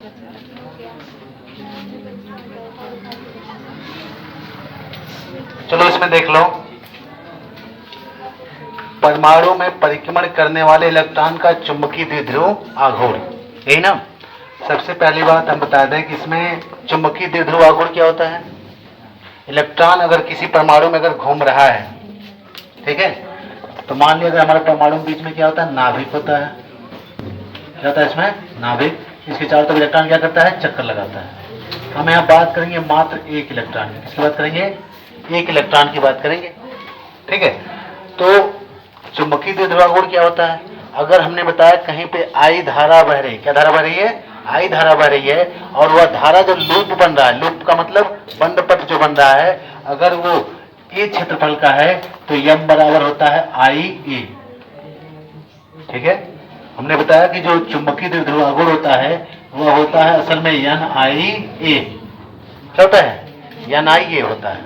चलो इसमें देख लो, परमाणु में परिक्रमण करने वाले इलेक्ट्रॉन का चुंबकीय द्विध्रुव आघूर्ण, यही ना। सबसे पहली बात हम बता दें कि इसमें चुंबकीय द्विध्रुव आघूर्ण क्या होता है। इलेक्ट्रॉन अगर किसी परमाणु में अगर घूम रहा है, ठीक है, तो मान लिया अगर हमारे परमाणु के बीच में क्या होता है, नाभिक होता है। क्या होता है इसमें, नाभिक। इसके चारों तरफ इलेक्ट्रॉन क्या करता है, चक्कर लगाता है। हम यहाँ बात करेंगे मात्र एक इलेक्ट्रॉन की। किसकी बात करेंगे, एक इलेक्ट्रॉन की बात करेंगे, ठीक है। तो चुंबकीय द्विध्रुव आघूर्ण क्या होता है, अगर हमने बताया कहीं पे आई धारा बह रही है, क्या धारा बह रही है, आई धारा बह रही है, और वह धारा जो लूप बन रहा है, लूप का मतलब बंद पथ जो बन रहा है, अगर वो ए क्षेत्रफल का है तो यम बराबर होता है आई ए, ठीक है। हमने बताया कि जो चुंबकीय द्विध्रुव आघूर्ण होता है वह होता है असल में एन आई ए। क्या होता है, एन आई ए होता है।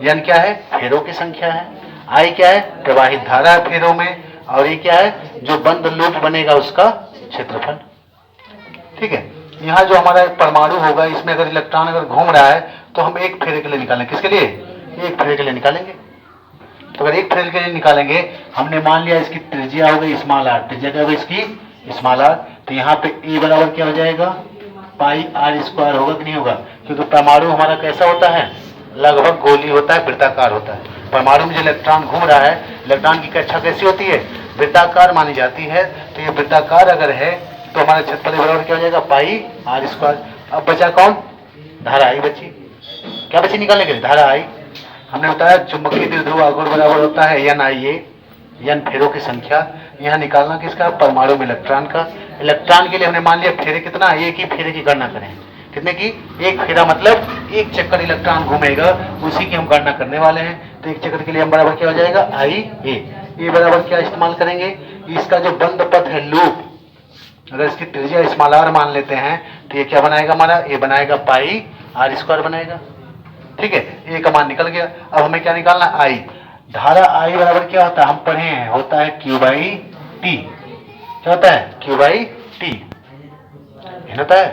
एन क्या है, फेरों की संख्या है, आई क्या है, प्रवाहित धारा है फेरों में, और ये क्या है, जो बंद लूप बनेगा उसका क्षेत्रफल, ठीक है। यहाँ जो हमारा परमाणु होगा इसमें अगर इलेक्ट्रॉन अगर घूम रहा है तो हम एक फेरे के लिए निकालेंगे। किसके लिए, एक फेरे के लिए निकालेंगे। तो अगर एक फेरे के लिए निकालेंगे, हमने मान लिया इसकी त्रिज्या हो गई स्मॉल आर, त्रिज्या क्या होगी इसकी स्मॉल आर, तो यहाँ पे ए बराबर क्या हो जाएगा, पाई आर स्क्वायर होगा कि नहीं होगा, क्योंकि परमाणु हमारा कैसा होता है, लगभग गोली होता है, वृत्ताकार होता है। परमाणु में जो इलेक्ट्रॉन घूम रहा है, इलेक्ट्रॉन की कक्षा कैसी होती है, वृत्ताकार मानी जाती है। तो ये वृत्ताकार अगर है तो हमारा क्षेत्रफल बराबर क्या हो जाएगा, पाई आर स्क्वायर। अब बचा कौन, धारा आई बची। क्या बची निकालने के लिए, धारा आई। हमने बताया चुंबकीय द्विध्रुव आघूर्ण बराबर होता है एन आई ए, एन फेरों की संख्या। यहाँ निकालना किसका, परमाणु में इलेक्ट्रॉन का। इलेक्ट्रॉन के लिए हमने मान लिया फेरे कितना, एक ही फेरे की गणना करें। कितने की, एक फेरा मतलब एक चक्कर इलेक्ट्रॉन घूमेगा, उसी की हम गणना करने वाले हैं। तो एक चक्कर के लिए हम बराबर क्या हो जाएगा, आई ए बराबर क्या इस्तेमाल करेंगे, इसका जो बंद पथ है लूप, अगर इसकी त्रिज्या स्मॉल आर मान लेते हैं तो ये क्या बनाएगा हमारा, ये बनाएगा पाई आर स्क्वायर बनाएगा, ठीक है। ए का मान निकल गया। अब हमें क्या निकालना, आई। धारा आई बराबर क्या होता है, हम पढ़े हैं, होता है क्यू बाई टी। क्या होता है, क्यू बाई टी होता है।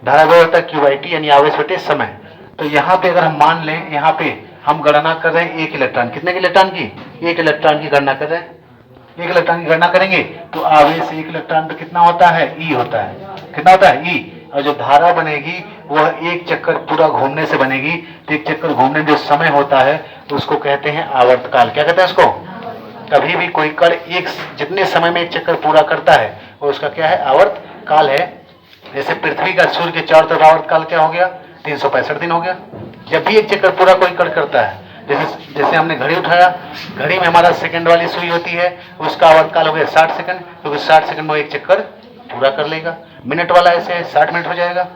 धारा बराबर होता है क्यू बाई टी, यानी आवेश बटे समय। तो यहाँ पे अगर हम मान लें, यहाँ पे हम गणना कर रहे हैं एक इलेक्ट्रॉन, कितने के इलेक्ट्रॉन की, एक इलेक्ट्रॉन की गणना कर रहे हैं। एक इलेक्ट्रॉन की गणना करेंगे तो आवेश एक इलेक्ट्रॉन पे कितना होता है, ई होता है। कितना होता है, ई। और जो धारा बनेगी वह एक चक्कर पूरा घूमने से बनेगी। तो एक चक्कर घूमने में जो समय होता है तो उसको कहते हैं आवर्तकाल। क्या कहते हैं उसको, कभी भी कोई कण एक जितने समय में एक चक्कर पूरा करता है वो उसका क्या है, आवर्तकाल है। जैसे पृथ्वी का सूर्य के चारों तरफ आवर्तकाल क्या हो गया, 365 दिन हो गया। जब भी एक चक्कर पूरा कोई कण करता है, जैसे हमने घड़ी उठाया, घड़ी में हमारा सेकंड वाली सुई होती है, उसका आवर्तकाल हो गया 60 सेकंड, क्योंकि 60 सेकंड में एक चक्कर पूरा कर लेगा। मिनट वाला ऐसे 60 मिनट हो जाएगा,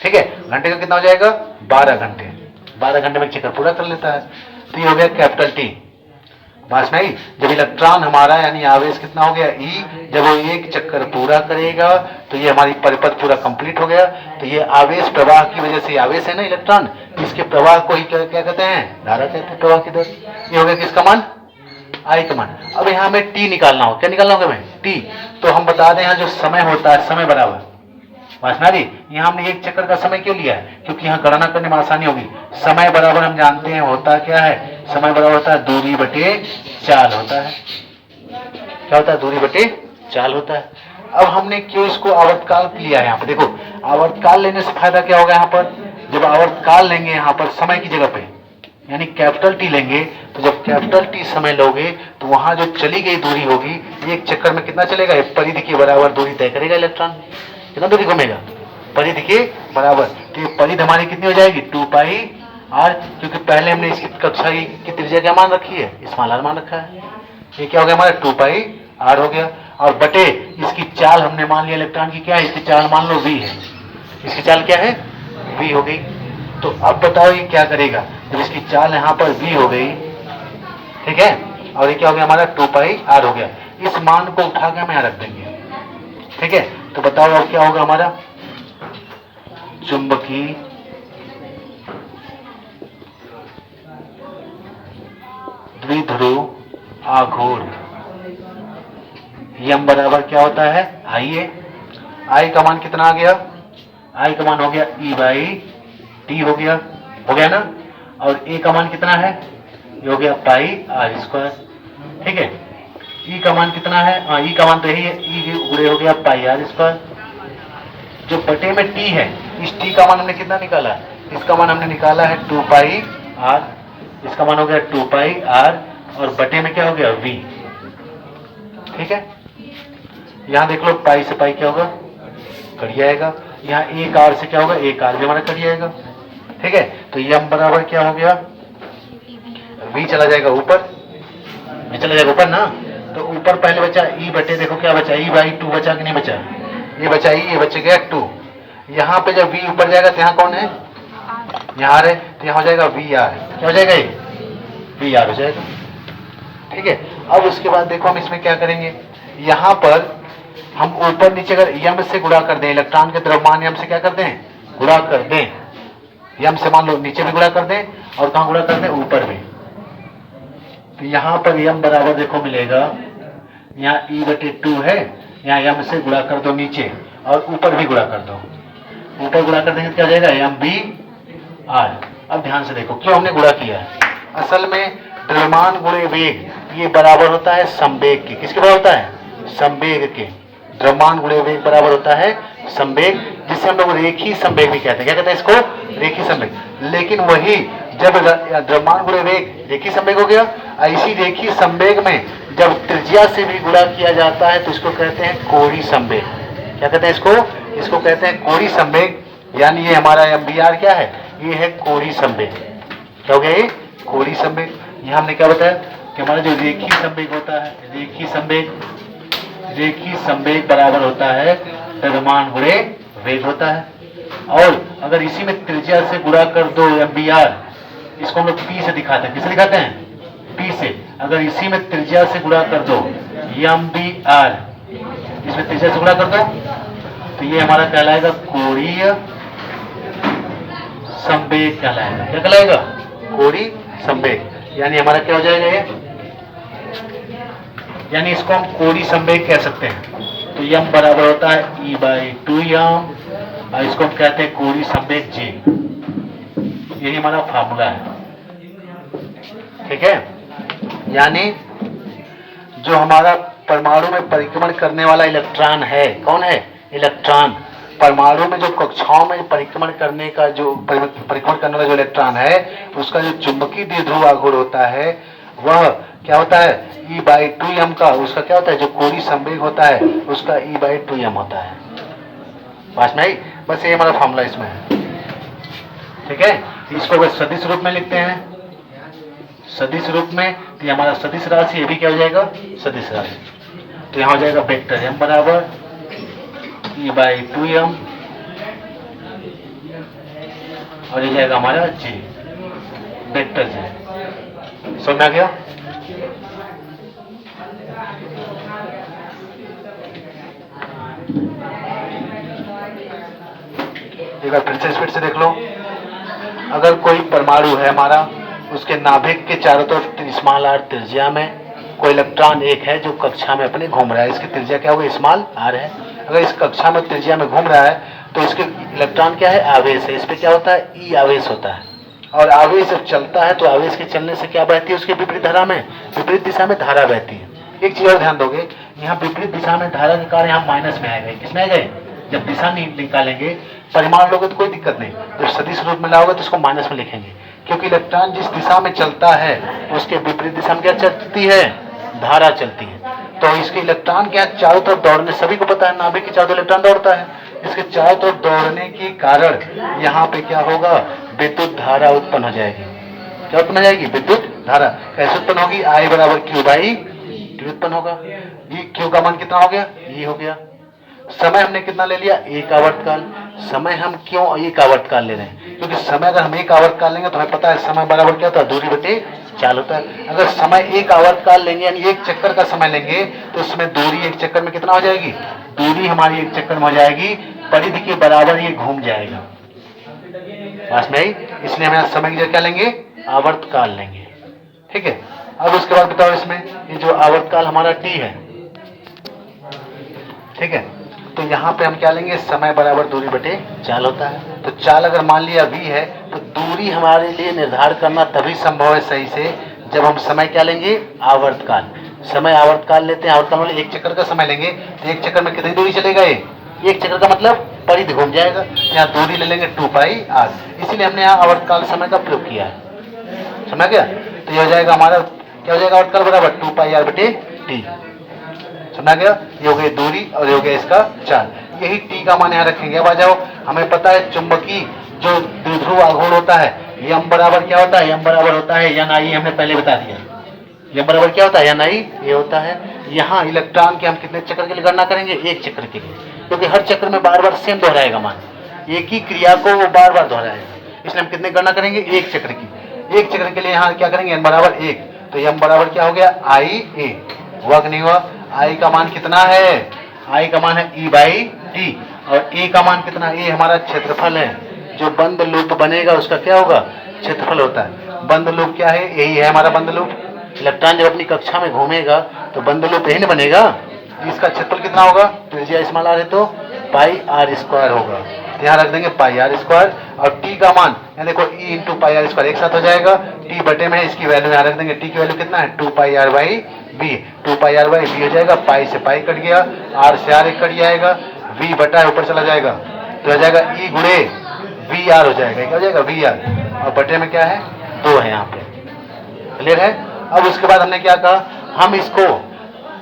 ठीक है। घंटे का कितना हो जाएगा, 12 घंटे। 12 घंटे में एक चक्कर पूरा कर लेता है। तो ये हो गया कैपिटल टी। बस नहीं, जब इलेक्ट्रॉन हमारा यानी आवेश कितना हो गया, ई, जब वो एक चक्कर पूरा करेगा तो ये हमारी परिपथ पूरा कंप्लीट हो गया। तो ये आवेश प्रवाह की वजह से, आवेश है ना इलेक्ट्रॉन, इसके प्रवाह को ही क्या कहते हैं, धारा कहते हैं, प्रवाह की दर। ये हो गया किसका मान, आई का मान। अब यहाँ हमें टी निकालना हो, क्या निकालना होगा हमें, टी। तो हम बता दें यहाँ जो समय होता है, समय बराबर वासनारी, यहाँ हमने एक चक्कर का समय क्यों लिया है, क्योंकि यहाँ गणना करने में आसानी होगी। समय बराबर हम जानते हैं होता क्या है, समय बराबर होता है दूरी बटे चाल होता है। क्या होता है, दूरी बटे चाल होता है। अब हमने क्यों इसको आवर्तकाल लिया है, यहाँ पर देखो, आवर्तकाल लेने से फायदा क्या होगा, यहाँ पर जब आवर्तकाल लेंगे यहाँ पर समय की जगह पे यानी कैपिटल टी लेंगे, तो जब कैपिटल टी समय लोगे तो वहां जो चली गई दूरी होगी, एक चक्कर में कितना चलेगा, परिधि के बराबर दूरी तय करेगा इलेक्ट्रॉन। कितना दूरी घूमेगा, परिधि के बराबर। तो ये परिधि हमारी कितनी हो जाएगी, 2 पाई आर, क्योंकि पहले हमने इसकी कक्षा की त्रिज्या क्या मान रखी है, स्मॉल आर मान रखा है। ये क्या हो गया हमारा, 2 पाई आर हो गया। और बटे इसकी चाल हमने मान लिया इलेक्ट्रॉन की क्या है, इसकी चाल मान लो v है, इसकी चाल क्या है, v हो गई। तो अब बताओ ये क्या करेगा, जब इसकी चाल यहाँ पर v हो गई, ठीक है, और ये क्या हो गया हमारा 2 पाई आर हो गया। इस मान को उठा के हम यहाँ रख देंगे, ठीक है। तो बताओ अब क्या होगा हमारा, चुंबकीय द्विध्रुव आघूर्ण, यम बराबर क्या होता है, आई है। आई का मान कितना आ गया, आई का मान हो गया ई बाई टी हो गया ना, और ए का मान कितना है, ये हो गया पाई आर स्क्वायर, ठीक है। ई का मान कितना है, ई का मान तो यही है, ई गुणे हो गया पाई आर स्क्वायर। जो बटे में टी है, इस टी का मान हमने कितना निकाला, इसका मान हमने निकाला है 2 पाई आर, इसका मान हो गया 2 पाई आर, और बटे में क्या हो गया v, ठीक है। यहां देख लो पाई से पाई क्या होगा, कट जाएगा। यहाँ एक आर से क्या होगा, एक आर भी हमारा कट जाएगा, ठीक है। तो यम बराबर क्या हो गया, v चला जाएगा ऊपर, v चला जाएगा ऊपर ना, तो ऊपर पहले बचा e बटे, देखो क्या बचा, e बाई 2 बचा कि नहीं बचा, ये बचा e, ये बच गया 2। यहाँ पे जब v ऊपर जाएगा तो यहाँ कौन है, यहाँ है, तो यहाँ हो जाएगा वी आर, क्या हो जाएगा, ये वी आर हो जाएगा, ठीक है। अब उसके बाद देखो हम इसमें क्या करेंगे, यहाँ पर हम ऊपर नीचे अगर यम से गुणा कर दें, इलेक्ट्रॉन के द्रव्यमान यम से क्या कर दें, गुणा कर दें, यम से मान लो नीचे भी गुणा कर दें, और कहाँ गुणा कर दें, ऊपर भी। तो यहाँ पर यम बराबर देखो मिलेगा, यहाँ ई बटे 2 है, यहाँ यम से गुणा कर दो नीचे, और ऊपर भी गुणा कर दो, ऊपर गुणा कर देंगे तो क्या हो जाएगा, यम बी आर। अब ध्यान से देखो क्यों हमने गुणा किया है, असल में द्रव्यमान गुणे वेग ये बराबर होता है संवेग के, किसके बराबर होता है, संवेग के। द्रव्यमान गुणे वेग बराबर होता है संवेग, जिसे हम लोग रेखी संवेग भी कहते हैं, क्या कहते हैं इसको, रेखी संवेग। लेकिन वही जब द्रव्यमान गुणे वेग रेखी संवेग हो गया, ऐसी रेखी संवेग में जब त्रिज्या से भी गुणा किया जाता है तो इसको कहते हैं कोणीय संवेग। क्या कहते हैं इसको कहते हैं कोणीय संवेग। यानी ये हमारा एमबीआर क्या है, ये है कोणीय संवेग। क्या हो गया ये, कोणीय संवेग। यहाँ हमने क्या बताया कि हमारा जो रेखी संवेग होता है, रेखी संवेग बराबर होता है द्रव्यमान गुणे वेग होता है। और अगर इसी में त्रिज्या से गुणा कर दो एमबीआर, इसको हम लोग पी से दिखाते हैं, किसे दिखाते हैं, पी से। अगर इसी में त्रिज्या से गुणा कर दो एमबीआर, इसमें त्रिज्या से गुणा कर दो, तो ये हमारा कहलाएगा कोणीय संवेग कहलाएगा। क्या कहलाएगा, कोणीय संवेग। यानी हमारा क्या हो जाएगा ये, यानी इसको हम कोणीय संवेग कह सकते हैं। तो यम बराबर होता है ई बाई 2 यम, और इसको हम कहते हैं कोणीय संवेग जे। यही हमारा फार्मूला है, ठीक है। यानी जो हमारा परमाणु में परिक्रमण करने वाला इलेक्ट्रॉन है, कौन है, इलेक्ट्रॉन। परमाणु में जो कक्षाओं में परिक्रमण करने का जो परिक्रमण करने वाला जो इलेक्ट्रॉन है, उसका जो चुंबकीय द्विध्रुव आघूर्ण होता है वह क्या होता है, ई बाई 2 एम का, उसका क्या होता है, जो कोणीय संवेग होता है उसका ई बाई 2 एम होता है। बस नहीं, बस ये हमारा फॉर्मूला इसमें है, ठीक है। इसको बस सदिश रूप में लिखते हैं, सदिश रूप में। तो हमारा सदिश राशि ये भी क्या हो जाएगा, सदिश राशि। तो यहाँ हो जाएगा वेक्टर एम बराबर ई बाई 2 एम, और ये जाएगा हमारा जी, वेक्टर जी। समझ में आ गया। एक बार फिर से स्पीड से देख लो। अगर कोई परमाणु है हमारा, उसके नाभिक के चारों तरफ स्मॉल आर त्रिज्या में कोई इलेक्ट्रॉन एक है जो कक्षा में अपने घूम रहा है, इसकी त्रिज्या क्या होगी, स्मॉल आर है। अगर इस कक्षा में त्रिज्या में घूम रहा है तो इसके इलेक्ट्रॉन क्या है, आवेश है। इस पे क्या होता है, ई आवेश होता है। और आवेश जब चलता है तो आवेश के चलने से क्या बहती है, उसके विपरीत धारा में, विपरीत दिशा में धारा बहती है। एक चीज और ध्यान दोगे, यहाँ विपरीत दिशा में धारा के कारण यहाँ माइनस में आएगा। किसमें आ गए, जब दिशा नहीं निकालेंगे, परिमाण लोगे तो कोई दिक्कत नहीं, जब सदिश रूप में लाओगे तो उसको माइनस में लिखेंगे, क्योंकि इलेक्ट्रॉन जिस दिशा में चलता है उसके विपरीत दिशा में क्या चलती है, धारा चलती है। तो इसके इलेक्ट्रॉन के चारों तरफ दौड़ने, सभी को पता है नाभिक के चारों तरफ इलेक्ट्रॉन दौड़ता है, इसके चारों तरफ दौड़ने के कारण यहाँ पे क्या होगा, विद्युत धारा उत्पन्न हो जाएगी। क्या उत्पन्न हो जाएगी, विद्युत धारा। कैसे उत्पन्न होगी, आई बराबर क्यू बाई टी उत्पन्न होगा। ये क्यू का मान कितना हो गया, ये हो गया। समय हमने कितना ले लिया, एक आवर्तकाल। समय हम क्यों एक आवर्तकाल ले रहे हैं, क्योंकि समय अगर हम एक आवर्तकाल लेंगे तो हमें पता है समय बराबर क्या होता है, दूरी बटे चाल होता है। अगर समय एक आवर्तकाल लेंगे यानी एक चक्कर का समय लेंगे तो उसमें दूरी एक चक्कर में कितना हो जाएगी, दूरी हमारी एक चक्कर में हो जाएगी परिधि के बराबर, ये घूम जाएगा। बस नहीं, इसलिए हम समय की जगह क्या लेंगे, आवर्तकाल लेंगे, ठीक है। अब उसके बाद बताओ, इसमें ये जो आवर्तकाल हमारा टी है, ठीक है, तो यहाँ पे हम क्या लेंगे, समय बराबर दूरी बटे चाल होता है। तो चाल अगर मान लिया v है तो दूरी हमारे लिए निर्धारण करना तभी संभव है सही से जब हम समय क्या लेंगे, आवर्तकाल। समय आवर्तकाल लेते हैं, आवर्तकाल मतलब एक चक्कर का समय लेंगे तो एक चक्कर में कितनी दूरी चलेगा, ये एक चक्कर का मतलब परिधि घूम जाएगा। यहाँ दूरी ले लेंगे 2πr, इसीलिए हमने यहाँ आवर्तकाल समय का प्रयोग किया है। समझ गया? तो ये हो जाएगा हमारा, क्या हो जाएगा, आवर्तकाल बराबर 2πr बटे t। समझ गया? ये हो गई दूरी और ये हो गया इसका चाल। यही t का मान यहाँ रखेंगे। अब आ जाओ, हमें पता है चुंबकीय जो द्विध्रुव आघूर्ण होता है m बराबर क्या होता है, m बराबर होता है n i, हमने पहले बता दिया। m बराबर क्या होता है, n i, ये होता है। यहाँ इलेक्ट्रॉन के हम कितने चक्कर के लिए गणना करेंगे, एक चक्र के लिए, क्योंकि हर चक्र में बार बार सेम दोहराएगा मान, एक ही क्रिया को वो बार बार दोहराएगा, इसलिए हम कितने गणना करेंगे, एक चक्र की। एक चक्र के लिए यहाँ क्या करेंगे, n बराबर 1, तो m बराबर क्या हो गया, i a। हुआ कि नहीं हुआ? i का मान कितना है, i का मान है e बाई टी, और a का मान कितना, a हमारा क्षेत्रफल है। जो बंद लूप बनेगा उसका क्या होगा, क्षेत्रफल होता है। बंद लूप क्या है, यही है हमारा बंद लूप। इलेक्ट्रॉन जब अपनी कक्षा में घूमेगा तो बंद लूप यही ना बनेगा। इसका क्षेत्रफल कितना होगा, त्रिज्या स्मॉल r है तो पाई आर स्क्वायर होगा। यहाँ रख देंगे पाई आर स्क्वायर, और t का मान यहाँ देखो e into pi R square एक साथ हो जाएगा, t बटे में इसकी वैल्यू यहाँ रख देंगे। t की वैल्यू कितना है, 2πr by b, 2πr by b हो जाएगा, पाई से पाई कट गया, r से r एक कट जाएगा, v बटा ऊपर चला जाएगा तो हो जाएगा e गुणे वी आर हो जाएगा। क्या हो जाएगा, वी आर, और बटे में क्या है, 2 है यहाँ पे। क्लियर है? अब उसके बाद हमने क्या कहा, हम इसको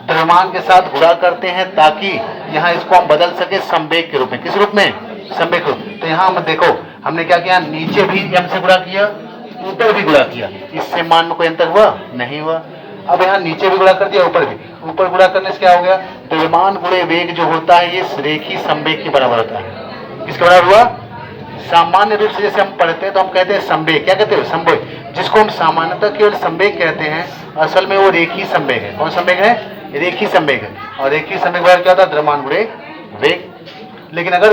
द्रव्यमान के साथ गुणा करते हैं ताकि यहाँ इसको हम बदल सके संवेग के रूप में। किस रूप में, संवेग रूप। तो यहाँ हम देखो हमने क्या किया, नीचे भी m से गुणा किया, ऊपर भी गुणा किया, इससे मान में कोई अंतर हुआ नहीं हुआ। अब यहाँ नीचे भी गुणा कर दिया, ऊपर भी। ऊपर गुणा करने से क्या हो गया, द्रव्यमान गुणे वेग जो होता है ये रेखीय संवेग के बराबर होता है। किसके बराबर हुआ, सामान्य रूप से जैसे हम पढ़ते हैं तो हम कहते हैं संवेग, क्या कहते हैं, संवेग, जिसको हम सामान्यतः केवल संवेग कहते हैं, असल में वो रेखीय संवेग है। कौन संवेग है, रेखीय संवेग है। और रेखीय संवेग बराबर क्या होता है, द्रव्यमान गुणे वेग। लेकिन अगर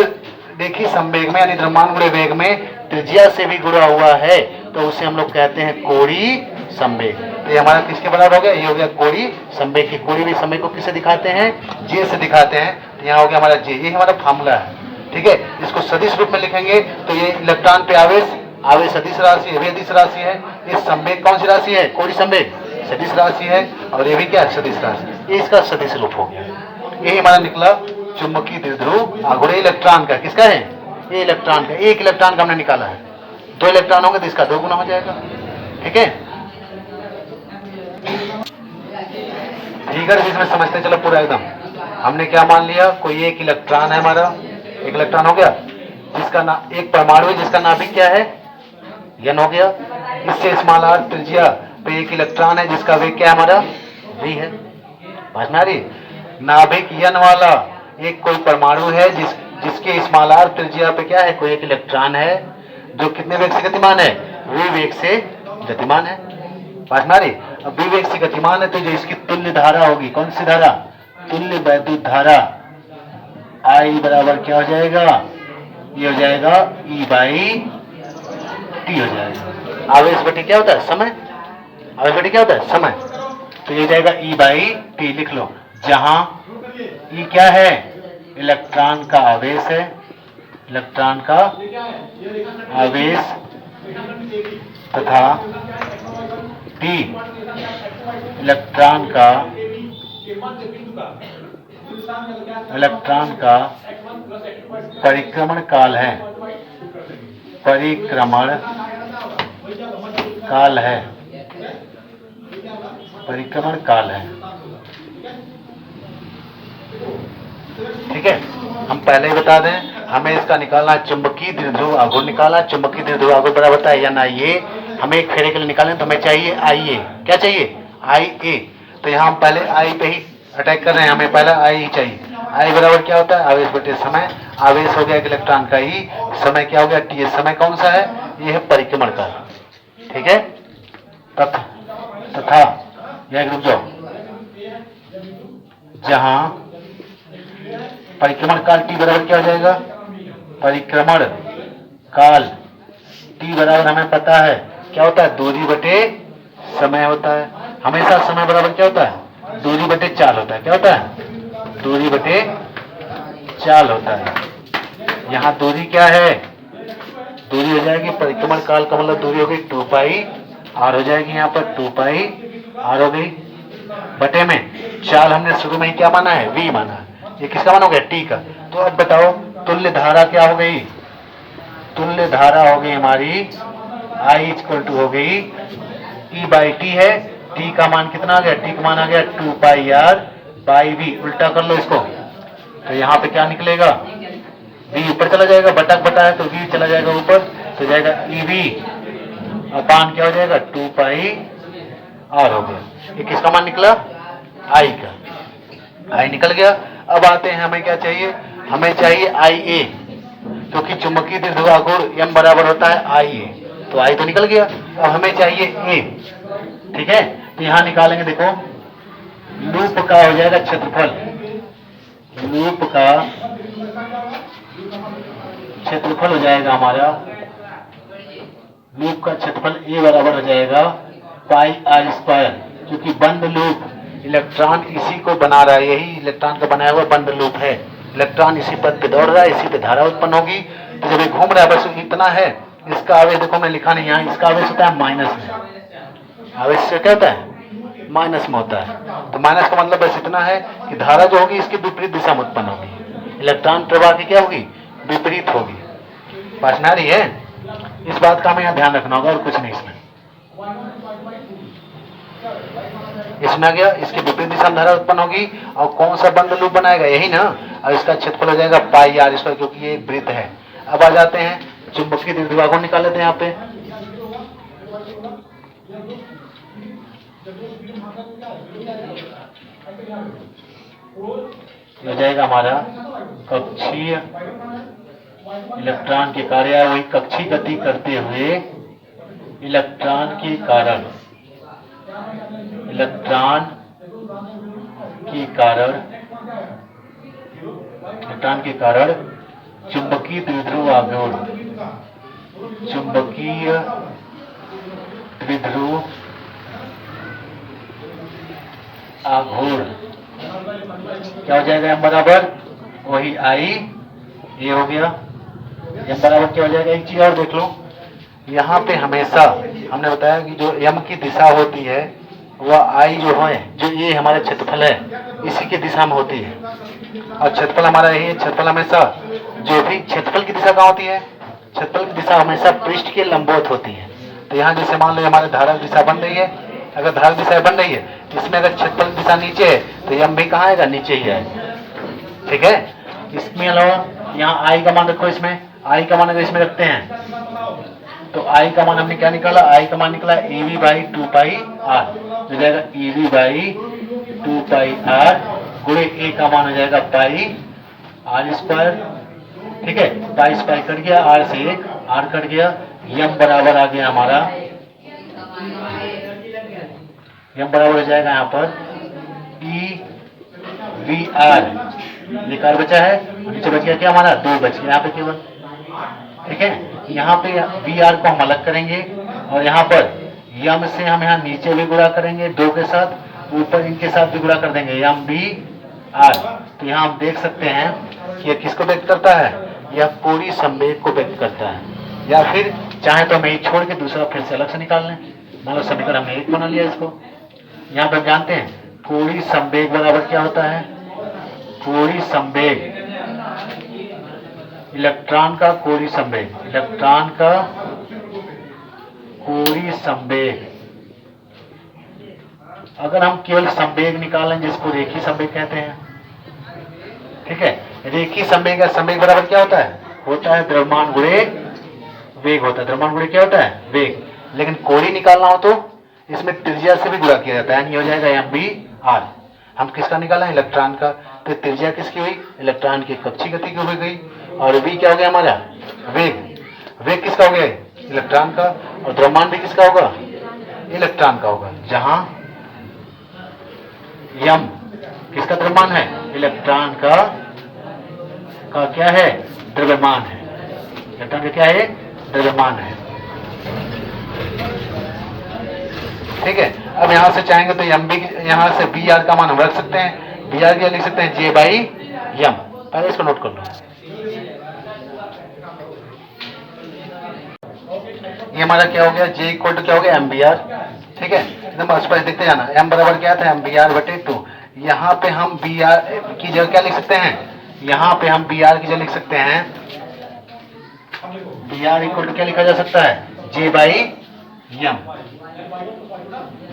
रेखीय संवेग में यानी द्रव्यमान गुणे वेग में त्रिज्या से भी जुड़ा हुआ है तो उसे हम लोग कहते हैं कोणीय संवेग। तो ये हमारा किसके बराबर हो गया, ये हो गया कोणीय संवेग। की कोणीय भी संवेग को किससे दिखाते हैं, जे से दिखाते हैं। तो यहाँ हो गया हमारा जे, ये हमारा फार्मूला है। ठीक है, इसको सदिश रूप में लिखेंगे तो ये इलेक्ट्रॉन पे आवेश, आवेश सदिश राशि है, ये सदिश राशि है। ये संवेग कौन सी राशि है, कोणीय संवेग सदिश राशि है, और ये भी क्या सदिश राशि, ये इसका सदिश रूप हो गया। यही हमारा निकला चुंबकीय द्विध्रुव आघूर्ण इलेक्ट्रॉन का। किसका है, ये इलेक्ट्रॉन का। एक इलेक्ट्रॉन का हमने निकाला है, 2 इलेक्ट्रॉन होंगे तो इसका 2 गुना हो जाएगा। ठीक है, ठीक है, इसमें समझते चलो पूरा एकदम। हमने क्या मान लिया, कोई एक इलेक्ट्रॉन है हमारा, एक इलेक्ट्रॉन हो गया जिसका ना एक परमाणु है जिसका नाभिक क्या है, n हो गया। इससे स्मॉल r त्रिज्या पे एक इलेक्ट्रॉन है जिसका वेग क्या है हमारा, v है। समझ में आ रही, नाभिक n वाला एक कोई परमाणु है जिसके स्मॉल r त्रिज्या पे क्या है, कोई एक इलेक्ट्रॉन है जो कितने वेग से गतिमान है, v वेग से गतिमान है। समझ में आ रही, अब v वेग से गतिमान है तो जो इसकी तुल्य धारा होगी, कौन सी धारा, तुल्य वैद्युत धारा, I बराबर क्या हो जाएगा, ये हो जाएगा E बाई टी हो जाएगा। आवेश बटे क्या होता है, समय, आवेश बटे क्या होता है, समय। तो ये हो जाएगा E बाई टी, लिख लो, जहां E क्या है, इलेक्ट्रॉन का आवेश है, इलेक्ट्रॉन का आवेश, तथा T इलेक्ट्रॉन का परिक्रमण काल है, परिक्रमण काल है, परिक्रमण काल है। ठीक है, हम पहले ही बता दें, हमें इसका निकालना चुंबकीय द्विध्रुव आघूर्ण निकालना। चुंबकीय द्विध्रुव आघूर्ण बराबर होता है या ये, हमें एक फेरे के लिए निकालें तो हमें चाहिए IA। क्या चाहिए, IA। तो यहाँ हम पहले I पे ही अटैक कर रहे हैं, हमें पहला I ही चाहिए। I बराबर क्या होता है, आवेश बटे समय। आवेश हो गया एक इलेक्ट्रॉन का E, समय क्या हो गया T। समय कौन सा है, ये है परिक्रमण काल। ठीक है, तथा यह रुक जाओ, जहां परिक्रमण काल T बराबर क्या हो जाएगा, परिक्रमण काल T बराबर हमें पता है क्या होता है, दूरी बटे समय होता है। हमेशा समय बराबर क्या होता है, दूरी बटे चाल होता है। क्या होता है, दूरी बटे चाल होता है। यहाँ दूरी क्या है, दूरी हो जाएगी परिक्रमण काल का मतलब दूरी हो गई 2 पाई आर हो जाएगी, यहाँ पर 2 पाई आर हो गई बटे में चाल हमने शुरू में ही क्या माना है, v माना है। ये किसका मान हो गया, t का। तो अब बताओ तुल्य धारा क्या हो गई, तुल्य धारा हो गई हमारी I इक्वल टू हो गई E बाई टी है। t का मान कितना आ गया, t का मान आ गया 2 पाई आर बाई v। उल्टा कर लो इसको, तो यहाँ पे क्या निकलेगा, v ऊपर चला जाएगा, बटक बटा है तो v चला जाएगा ऊपर, तो जाएगा EV अपान क्या हो जाएगा 2 पाई आर हो गया। ये किसका मान निकला, I का, I निकल गया। अब आते हैं हमें क्या चाहिए, हमें चाहिए IA, क्योंकि चुंबकीय द्विध्रुवाघूर्ण m बराबर होता है IA, तो I तो निकल गया। अब हमें चाहिए A, ठीक है। तो यहाँ निकालेंगे, देखो लूप का हो जाएगा क्षेत्रफल, लूप का क्षेत्रफल हो जाएगा हमारा, लूप का क्षेत्रफल A बराबर हो जाएगा पाई आर स्क्वायर, क्योंकि बंद लूप इलेक्ट्रॉन इसी को बना रहा है, यही इलेक्ट्रॉन का बनाया हुआ बंद लूप है। इलेक्ट्रॉन इसी पथ पे दौड़ रहा है, इसी पे धारा उत्पन्न होगी। तो जब ये घूम रहा है बस इतना है, इसका आवेश देखो मैं लिखा नहीं यहाँ, इसका आवेश होता है माइनस में, आवेश से क्या होता है माइनस में होता है। तो माइनस का मतलब बस इतना है कि धारा जो होगी इसकी विपरीत दिशा में उत्पन्न होगी, इलेक्ट्रॉन प्रवाह की क्या होगी, विपरीत होगी। पास में आ रही है, इस बात का हमें यहाँ ध्यान रखना होगा और कुछ नहीं। इसमें आ गया, इसकी विपरीत दिशा में धारा उत्पन्न होगी और कौन सा बंद लूप बनाएगा, यही ना। और इसका क्षेत्रफल हो जाएगा पाई आर स्क्वायर, क्योंकि ये एक वृत्त है। अब आ जाते हैं चुंबकीय द्विध्रुवाघूर्ण निकाल लेते हैं यहाँ पे। हो जाएगा हमारा कक्षीय इलेक्ट्रॉन के कार्य, वही कक्षीय गति करते हुए इलेक्ट्रॉन के कारण, इलेक्ट्रॉन के कारण चुंबकीय द्विध्रुव आघूर्ण, चुंबकीय द्विध्रुव आघूर्ण क्या हो जाएगा, m बराबर वही I, ये हो गया m बराबर क्या हो जाएगा। एक चीज और देख लो, यहाँ पे हमेशा हमने बताया कि जो m की दिशा होती है वह I जो है, जो ये हमारा क्षेत्रफल है इसी की दिशा में होती है, और क्षेत्रफल हमारा यही है। क्षेत्रफल हमेशा जो भी क्षेत्रफल की दिशा कहाँ होती है, क्षेत्रफल की दिशा हमेशा पृष्ठ के लंबवत होती है। तो यहाँ जैसे मान लो हमारे धारा की दिशा बन रही है, अगर धारा दिशा बन रही है इसमें अगर क्षेत्रफल की दिशा नीचे है तो m भी कहाँ आएगा, नीचे ही आएगा, ठीक है। इसमें अलावा यहाँ I का मान रखो, इसमें I का मान अगर इसमें रखते हैं तो I का मान हमने क्या निकाला, I का मान निकला EV बाई 2 पाई आर, हो जाएगा EV बाई 2 पाई आर गुणे A का मान हो जाएगा पाई आर स्क्वायर, ठीक है। पाई स्क्वायर कट गया, आर से एक आर कट गया, m बराबर आ गया हमारा, m बराबर हो जाएगा यहाँ पर EVR, निकाल बचा है, नीचे बच गया क्या हमारा 2 बच गया यहाँ पे केवल, ठीक है। यहाँ पे VR को हम अलग करेंगे और यहाँ पर m से हम यहाँ नीचे भी गुणा करेंगे 2 के साथ, ऊपर इनके साथ भी गुणा कर देंगे MVR। तो यहाँ हम देख सकते हैं कि यह किसको व्यक्त करता है, यह कोणीय संवेग को व्यक्त करता है। या फिर चाहे तो हम एक छोड़ के दूसरा फिर से अलग से निकाल लें, मान लो समीकरण हमने एक बना लिया इसको। यहाँ पर जानते हैं कोणीय संवेग बराबर क्या होता है, कोणीय संवेग इलेक्ट्रॉन का कोणीय संवेग, इलेक्ट्रॉन का कोणीय संवेग। अगर हम केवल संवेग निकालें जिसको रेखीय संवेग कहते हैं, ठीक है। रेखीय संवेग का संवेग बराबर क्या होता है द्रव्यमान गुणे वेग होता है। द्रव्यमान गुणे क्या होता है, वेग। लेकिन कोणीय निकालना हो तो इसमें त्रिज्या से भी गुणा किया जाता है, यानी हो जाएगा MVR। हम किसका निकाला है, इलेक्ट्रॉन का। तो त्रिज्या किसकी हुई, इलेक्ट्रॉन की कक्षीय गति की हो गई, और v क्या हो गया हमारा, वेग। वेग किसका हो गया, इलेक्ट्रॉन का, और द्रव्यमान भी किसका होगा, इलेक्ट्रॉन का होगा। जहां m किसका द्रव्यमान है, इलेक्ट्रॉन का क्या है, द्रव्यमान है। इलेक्ट्रॉन का क्या है, द्रव्यमान है, ठीक है। अब यहाँ से चाहेंगे तो m भी, यहाँ से VR का मान हम रख सकते हैं, VR क्या लिख सकते हैं J बाई M, पहले इसको नोट कर लो। ये हमारा क्या हो गया, J इक्वल टू क्या हो गया, MBR। ठीक है, एकदम स्पष्ट देखते जाना। M बराबर क्या था, MBR बटे 2। यहाँ पे हम BR की जगह क्या लिख सकते हैं, यहाँ पे हम BR की जगह लिख सकते हैं, BR इक्वल टू क्या लिखा जा सकता है, J by M।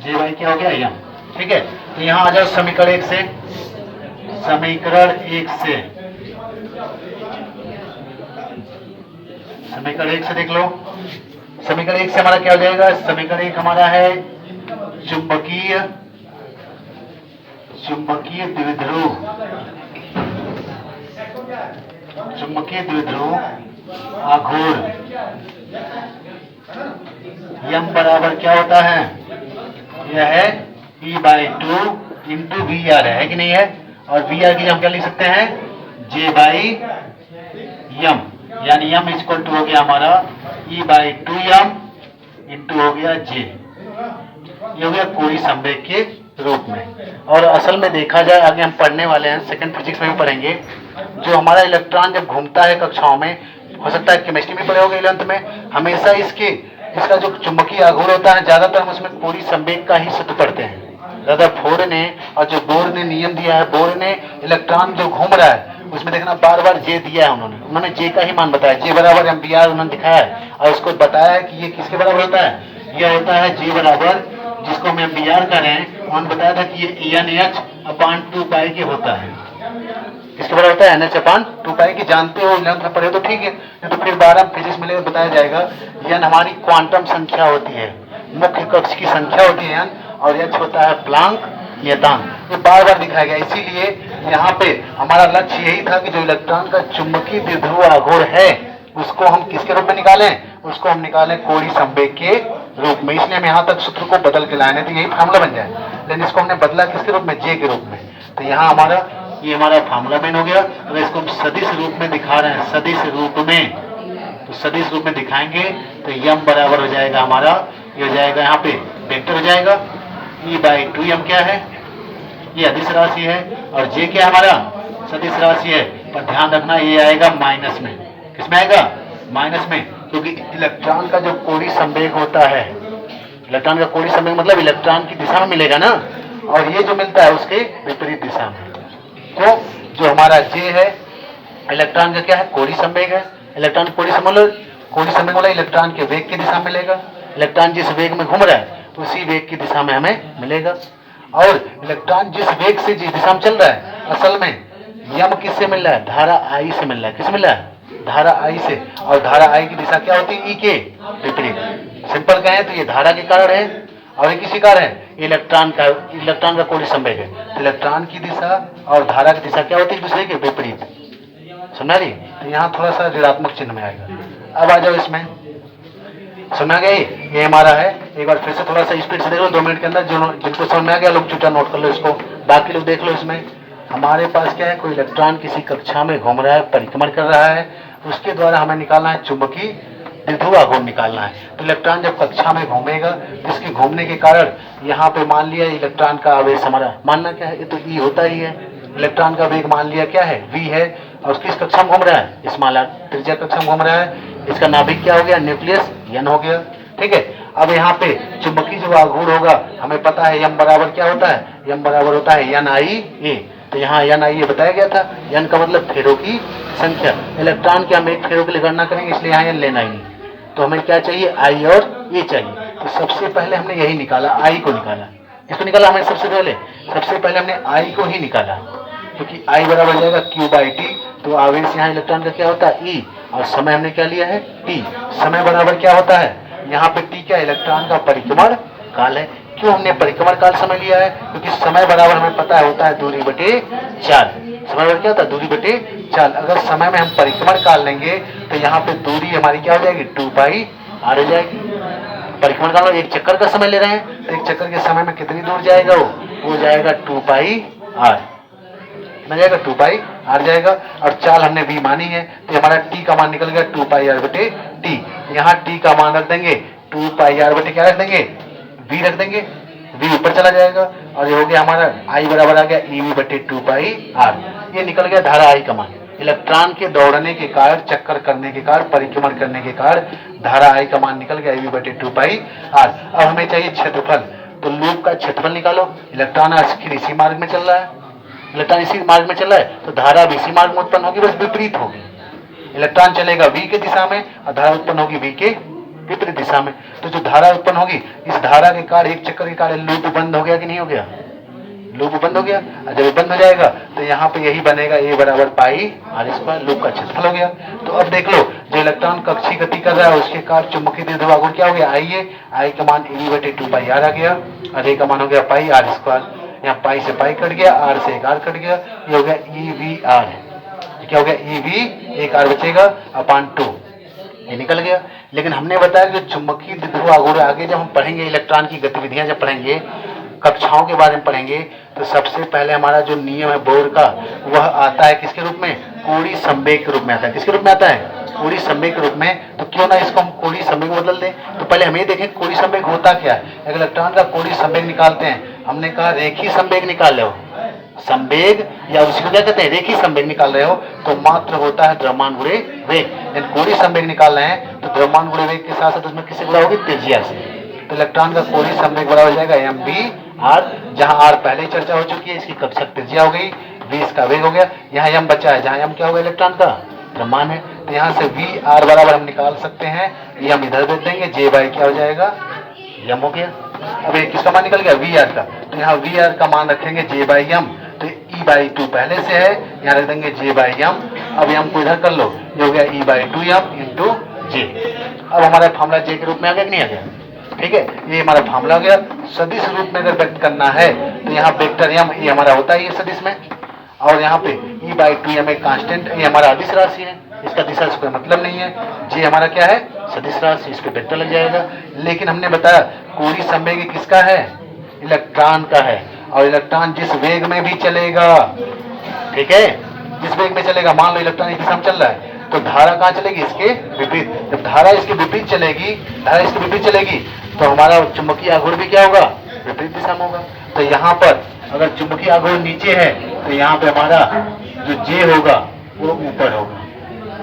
J by क्या हो गया, M। ठीक है, तो यहाँ आ जाओ समीकरण 1 से, समीकरण 1 से, समीकरण 1 से देख लो। समीकरण 1 से हमारा क्या हो जाएगा, समीकरण 1 हमारा है चुंबकीय द्विध्रुव, चुंबकीय द्विध्रुव आघूर्ण। M बराबर क्या होता है, यह है E/2 इंटू VR है कि नहीं है, और VR की हम क्या लिख सकते हैं, J बाई M, यानी M इक्वल टू हो गया हमारा E/2M इंटू हो गया J। ये हो गया कोई संवेग के रूप में। और असल में देखा जाए, आगे हम पढ़ने वाले हैं, सेकंड फिजिक्स में भी पढ़ेंगे, जो हमारा इलेक्ट्रॉन जब घूमता है कक्षाओं में, हो सकता है केमिस्ट्री में पढ़े होगे 11th में, हमेशा इसका जो चुंबकीय आघूर्ण होता है, ज्यादातर हम उसमें कोई संवेग का ही सूत्र पढ़ते हैं। रदरफोर्ड ने और जो बोर ने नियम दिया है, बोर ने इलेक्ट्रॉन जो घूम रहा है उसमें देखना बार बार J दिया है, उन्होंने J का ही मान बताया, J बराबर MBR उन्होंने दिखाया है, और उसको बताया है कि ये किसके बराबर होता है, यह होता है J बराबर, जिसको हम MBR कर रहे हैं, उन्होंने बताया था कि ये NH/2π के होता है। किसके बराबर होता है, NH/2π की। जानते हो, 11th में पढ़े तो ठीक है, नहीं तो फिर 12 फिजिक्स में बताया जाएगा। N हमारी क्वांटम संख्या होती है, मुख्य कक्ष की संख्या होती है N, और H होता है प्लांक नियतांक। ये बार बार दिखाया गया, इसीलिए यहाँ पे हमारा लक्ष्य यही था कि जो इलेक्ट्रॉन का चुंबकीय द्विध्रुव आघूर्ण है उसको हम किसके रूप में निकालें, उसको हम निकालें कोणीय संवेग के रूप में। इसलिए हम यहाँ तक सूत्र को बदल के लाए, तो यही फार्मूला बन जाए, लेकिन इसको हमने बदला किसके रूप में, J के रूप में। तो यहाँ हमारा ये हमारा फार्मूला मेन हो गया। अगर इसको हम सदिश रूप में दिखा रहे हैं, सदिश रूप में, तो सदिश रूप में दिखाएंगे तो M बराबर हो जाएगा हमारा, ये हो जाएगा यहाँ पे वेक्टर हो जाएगा, E/2M क्या है, ये अदिश राशि है, और J क्या है हमारा, सदिश राशि है। पर ध्यान रखना ये आएगा माइनस में, किसमें आएगा, माइनस में, क्योंकि इलेक्ट्रॉन का जो कोणीय संवेग होता है, इलेक्ट्रॉन का कोणीय संवेग मतलब इलेक्ट्रॉन की दिशा में मिलेगा ना, और ये जो मिलता है उसके विपरीत दिशा में। तो जो हमारा J है, इलेक्ट्रॉन का क्या है, कोणीय संवेग है। इलेक्ट्रॉन कोणीय संवेग वाला इलेक्ट्रॉन के वेग की दिशा में मिलेगा। इलेक्ट्रॉन जिस वेग में घूम रहा है उसी वेग की दिशा में हमें मिलेगा, और इलेक्ट्रॉन जिस वेग से जिस दिशा में चल रहा है, असल में M किससे मिल रहा है, धारा I से मिल रहा है। किससे मिल रहा है, धारा I से, और धारा I की दिशा क्या होती है, E के विपरीत। सिंपल कहें तो ये धारा के कारण है, और ये किसी कारण है, इलेक्ट्रॉन का कोणीय संवेग है। तो इलेक्ट्रॉन की दिशा और धारा की दिशा क्या होती है, दूसरे के विपरीत। समझा रही, तो यहाँ थोड़ा सा ऋणात्मक चिन्ह में आएगा। अब आ जाओ इसमें, समझ गई, ये हमारा है। एक बार फिर से थोड़ा सा स्पीड से देख लो, 2 मिनट के अंदर जिनको समझ में आ गया लोग चुटा नोट कर लो इसको, बाकी लोग देख लो। इसमें हमारे पास क्या है, कोई इलेक्ट्रॉन किसी कक्षा में घूम रहा है, परिक्रमण कर रहा है, उसके द्वारा हमें निकालना है चुंबकीय द्विध्रुव आघूर्ण निकालना है। तो इलेक्ट्रॉन जब कक्षा में घूमेगा, इसके घूमने के कारण यहाँ पे मान लिया इलेक्ट्रॉन का आवेश हमारा, मानना क्या है, ये तो E होता ही है। इलेक्ट्रॉन का वेग मान लिया क्या है, V है, और किस कक्षा में घूम रहा है, स्मॉल त्रिज्या कक्षा में घूम रहा है। इसका नाभिक क्या हो गया, न्यूक्लियस N हो गया। ठीक है, अब यहाँ पे चुंबकीय जो आघूर्ण होगा हमें पता है M बराबर क्या होता है, M बराबर होता है NIA। तो यहाँ NIA बताया गया था, N का मतलब फेरों की संख्या। इलेक्ट्रॉन की हम एक फेरों की गणना करेंगे, इसलिए यहाँ N लेना ही नहीं, तो हमें क्या चाहिए, I और A चाहिए। तो सबसे पहले हमने यही निकाला, I को निकाला। इसको निकाला हमने सबसे पहले हमने I को ही निकाला, क्योंकि I बराबर हो जाएगा Q/T। तो आवेश यहाँ इलेक्ट्रॉन का क्या होता है, E, और समय हमने क्या लिया है, T। समय बराबर क्या होता है, यहाँ पे T क्या, इलेक्ट्रॉन का परिक्रमण काल है। क्यों हमने परिक्रमण काल समय लिया है, क्योंकि समय बराबर हमें पता होता है दूरी बटे 4। समय बराबर क्या होता है, दूरी बटे 4। अगर समय में हम परिक्रमण काल लेंगे तो यहाँ पे दूरी हमारी क्या हो जाएगी, 2πr हो जाएगी। परिक्रमण काल में एक चक्कर का समय ले रहे हैं, तो एक चक्कर के समय में कितनी दूर जाएगा, वो जाएगा 2πr, कितना जाएगा, 2πr जाएगा। और चाल हमने V मानी है, तो हमारा T का मान निकल गया 2πr बटे T। यहाँ T का मान रख देंगे 2πr बटे क्या रख देंगे, V रख देंगे, V ऊपर चला जाएगा, और ये हो गया हमारा I बराबर आ गया EV बटे 2πr। ये निकल गया धारा I का मान। इलेक्ट्रॉन के दौड़ने के कारण, चक्कर करने के कारण, परिक्रमण करने के कारण धारा I का मान निकल गया IV/2πr। अब हमें चाहिए क्षेत्रफल, तो लूप का क्षेत्रफल निकालो। इलेक्ट्रॉन आखिर इसी मार्ग में चल रहा है, इलेक्ट्रॉन इसी मार्ग में चल रहा है, तो धारा भी इसी मार्ग में उत्पन्न होगी, बस विपरीत होगी। इलेक्ट्रॉन चलेगा V के दिशा में और धारा उत्पन्न होगी V के विपरीत दिशा में। तो जो धारा उत्पन्न होगी, इस धारा के कारण, एक चक्कर के कारण लूप बंद हो गया कि नहीं हो गया? लूप बंद हो गया। और जब बंद हो जाएगा तो यहाँ पे यही बनेगा A बराबर पाई आर स्क्वायर, लूप का क्षेत्रफल हो गया। तो अब देख लो, जो इलेक्ट्रॉन कक्षीय गति कर रहा है उसके कारण चुंबकीय द्विध्रुव आघूर्ण क्या हो गया? I का मान EV/2πr आ गया और A का मान हो गया पाई आर स्क्वायर। यहाँ पाई से पाई कट गया, आर से एक आर कट गया, ये हो गया EVR। क्या हो गया? EV, एक आर बचेगा अपॉन 2, ये निकल गया। लेकिन हमने बताया कि चुंबकीय द्विध्रुव आघूर्ण आगे जब हम पढ़ेंगे, इलेक्ट्रॉन की गतिविधियां जब पढ़ेंगे, कक्षाओं के बारे में पढ़ेंगे, तो सबसे पहले हमारा जो नियम है बोर का, वह आता है किसके रूप में? कोणीय संवेग के रूप में आता है। किसके रूप में आता है? कोणीय संवेग के रूप में। तो क्यों ना इसको हम कोणीय संवेग में बदल दें। तो पहले हम ये देखें कोणीय संवेग होता क्या है। अगर इलेक्ट्रॉन का कोणीय संवेग निकालते हैं, हमने कहा रेखीय संवेग निकाल रहे हो, संवेग या उसको क्या कहते हैं? रेखीय संवेग निकाल रहे हो, तो मात्र होता है द्रव्यमान गुणे वेग। लेकिन कोणीय संवेग निकाल रहे हैं तो द्रव्यमान गुणे वेग के साथ साथ उसमें किससे गुणा होगी? त्रिज्या से। तो इलेक्ट्रॉन का कोणीय संवेग बराबर हो जाएगा mv/r, जहां r पहले ही चर्चा हो चुकी है, इसकी कक्षक त्रिज्या हो गई, v इसका वेग हो गया। यहाँ m बचा है, जहां m क्या होगा? इलेक्ट्रॉन का द्रव्यमान है। तो यहाँ से v/r बराबर हम निकाल सकते हैं, ये हम इधर भेज देंगे, j बाई क्या हो जाएगा? m हो गया। अब ये किसका मान निकल गया? v/r का। तो यहाँ v/r का मान रखेंगे j बाई m, तो E/2 पहले से है, यहाँ रख देंगे j बाई m। अब m को इधर कर लो, ये हो गया E/2m इंटू j। अब हमारा फार्मूला j के रूप में आ गया कि नहीं आ गया? ठीक है, ये हमारा फार्मूला हो गया। सदिश रूप में अगर व्यक्त करना है तो यहाँ वेक्टर m ये हमारा होता है ये सदिश में, और यहाँ पे E/2m एक कांस्टेंट, ये हमारा अदिश राशि है, इसका दिशा से कोई मतलब नहीं है। j हमारा क्या है? सदिश राशि, इस पे वेक्टर लग जाएगा। लेकिन हमने बताया कोणीय संवेग किसका है? इलेक्ट्रॉन का है, और इलेक्ट्रॉन जिस वेग में भी चलेगा, ठीक है, जिस वेग में चलेगा, मान लो इलेक्ट्रॉन इस दिशा में चल रहा है, तो धारा कहाँ चलेगी? इसके विपरीत। जब धारा इसके विपरीत चलेगी, धारा इसके विपरीत चलेगी, तो हमारा चुंबकीय आघूर्ण भी क्या होगा? विपरीत दिशा में होगा। तो यहाँ पर अगर चुंबकीय आघूर्ण नीचे है, तो यहाँ पे हमारा जो J होगा वो ऊपर होगा,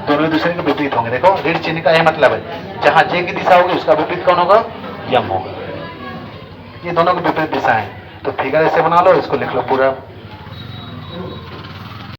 दोनों दूसरे के विपरीत होंगे। देखो ऋण चिन्ह का यह मतलब है, जहाँ J की दिशा होगी उसका विपरीत कौन होगा? m होगा। ये दोनों की विपरीत दिशा है। तो फिगर ऐसे बना लो, इसको लिख लो पूरा।